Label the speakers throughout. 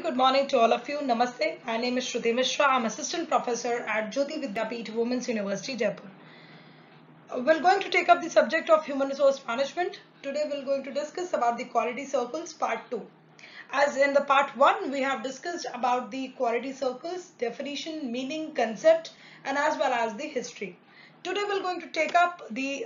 Speaker 1: good morning to all of you. Namaste. My name is Shruti Mishra. I'm Assistant Professor at Jyoti Vidyapeeth Women's University, Jaipur. We're going to take up the subject of human resource management. Today we're going to discuss about the quality circles part 2. As in the part 1, we have discussed about the quality circles, definition, meaning, concept, and as well as the history. Today we're going to take up the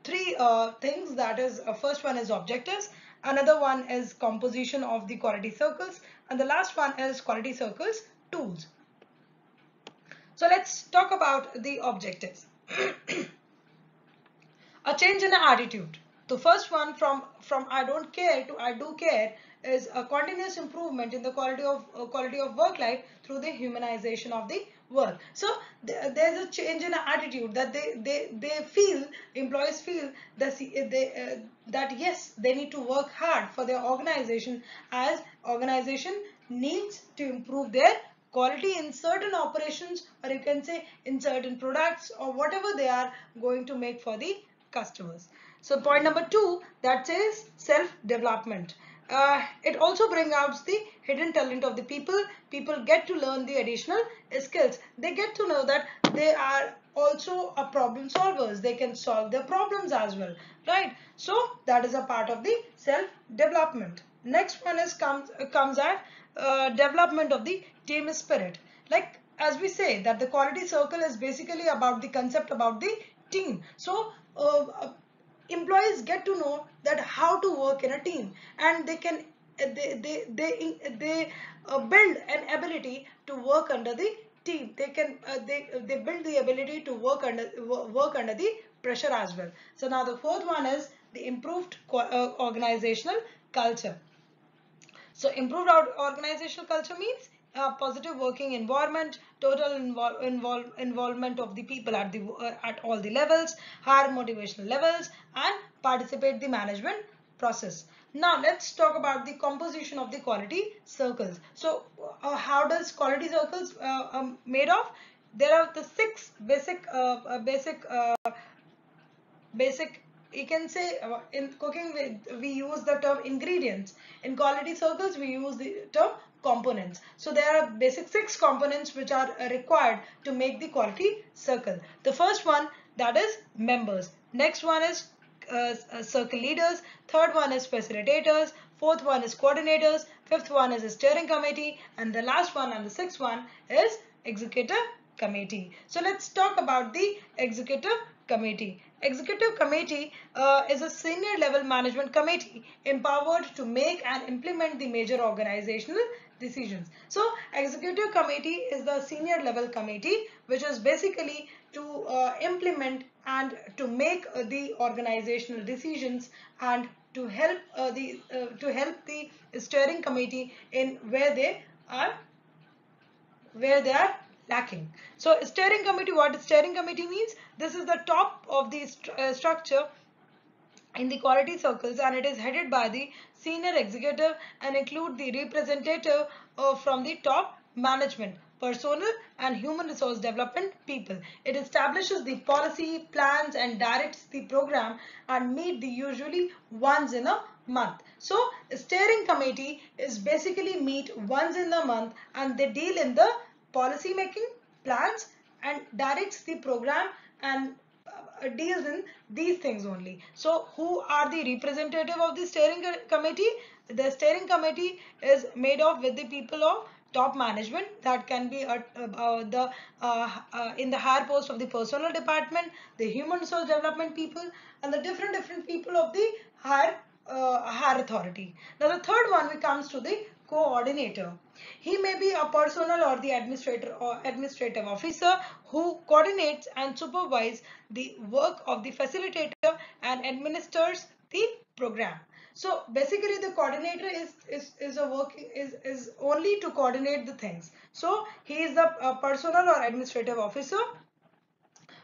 Speaker 1: three things, that is first one is objectives, another one is composition of the quality circles, and the last one is quality circles tools. So let's talk about the objectives. A change in attitude. The first one from I don't care to I do care is a continuous improvement in the quality of work life through the humanization of the work. So there's a change in attitude that they feel, employees feel that that yes, they need to work hard for their organization, as organization needs to improve their quality in certain operations, or you can say in certain products or whatever they are going to make for the customers. So point number 2, that says self-development. It also brings out the hidden talent of the people. People get to learn the additional skills. They get to know that they are also a problem solvers. They can solve their problems as well, right? So that is a part of the self-development. Next one is comes at development of the team spirit. Like as we say that the quality circle is basically about the concept about the team. So employees get to know that how to work in a team, and they can they build an ability to work under the team. They can they build the ability to work under the pressure as well. So now the fourth one is the improved organizational culture. So improved organizational culture means positive working environment, total involvement of the people at all the levels, higher motivational levels, and participate the management process. Now let's talk about the composition of the quality circles. So how does quality circles made of? There are the six basic, you can say, in cooking we use the term ingredients. In quality circles we use the term components. So there are basic 6 components which are required to make the quality circle. The first one, that is members. Next one is circle leaders. Third one is facilitators. Fourth one is coordinators. Fifth one is a steering committee, and the last one and the sixth one is executive committee. So let's talk about the executive committee. Executive committee is a senior level management committee empowered to make and implement the major organizational decisions. So executive committee is the senior level committee which is basically to implement and to make the organizational decisions, and to help the steering committee in where they are lacking. So steering committee, what steering committee means? This is the top of the structure in the quality circles, and it is headed by the senior executive and include the representative from the top management, personnel and human resource development people. It establishes the policy, plans and directs the program, and meet the usually once in a month. So steering committee is basically meet once in a month, and they deal in the policy making, plans and directs the program, and deals in these things only. So who are the representative of the steering committee? The steering committee is made of with the people of top management, that can be in the higher post of the personnel department, the human resource development people, and the different people of the higher authority. Now the third one we comes to the coordinator. He may be a personnel or the administrator or administrative officer who coordinates and supervises the work of the facilitator and administers the program. So basically the coordinator is only to coordinate the things. So he is the personnel or administrative officer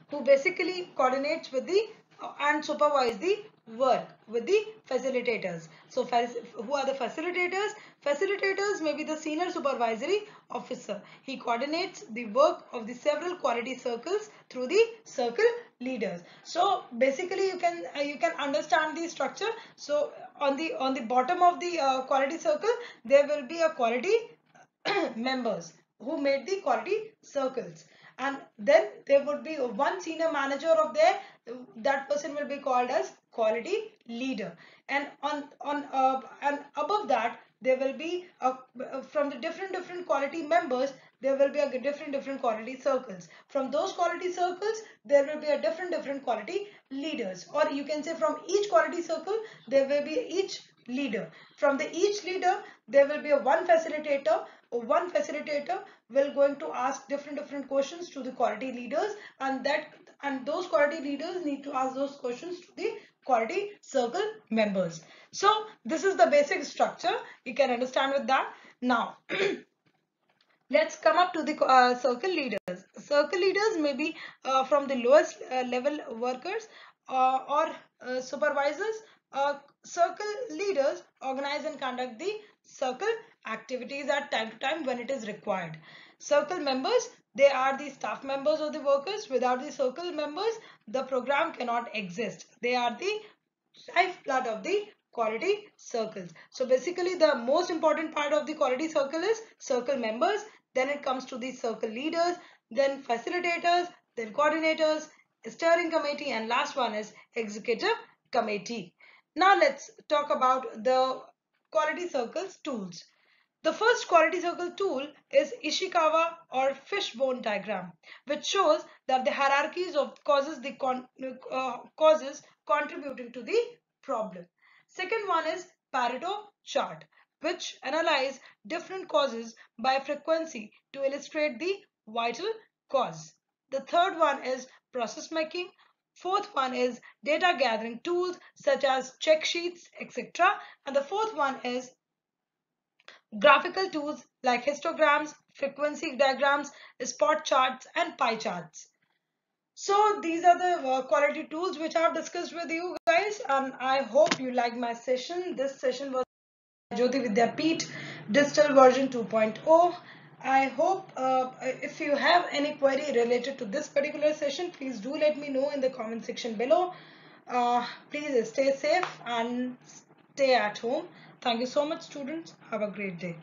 Speaker 1: who basically coordinates with the and supervise the work with the facilitators. So who are the facilitators? Facilitators may be the senior supervisory officer. He coordinates the work of the several quality circles through the circle leaders. So basically you can understand the structure. So on the bottom of the quality circle there will be a quality members who made the quality circles, and then there would be one senior manager of there. That person will be called as quality leader, and and above that there will be from the different quality members there will be a different quality circles. From those quality circles there will be a different quality leaders, or you can say from each quality circle there will be each leader. From the each leader there will be a one facilitator. One facilitator will going to ask different questions to the quality leaders, and those quality leaders need to ask those questions to the quality circle members. So this is the basic structure, you can understand with that. Now let's come up to the circle leaders. Circle leaders may be from the lowest level workers or supervisors. Circle leaders organize and conduct the circle activities at time to time when it is required. Circle members, they are the staff members of the workers. Without the circle members, the program cannot exist. They are the lifeblood of the quality circles. So basically the most important part of the quality circle is circle members, then it comes to the circle leaders, then facilitators, then coordinators, steering committee, and last one is executive committee. Now let's talk about the quality circles tools. The first quality circle tool is Ishikawa or fishbone diagram, which shows that the hierarchies of causes contributing to the problem. Second one is Pareto chart, which analyze different causes by frequency to illustrate the vital cause. The third one is process making. Fourth one is data gathering tools such as check sheets, etc. And the fourth one is graphical tools like histograms, frequency diagrams, spot charts, and pie charts. So these are the quality tools which I have discussed with you guys, and I hope you liked my session. This session was Jyoti Vidyapeeth Digital version 2.0. I hope if you have any query related to this particular session, please do let me know in the comment section below. Please stay safe and stay at home. Thank you so much, students. Have a great day.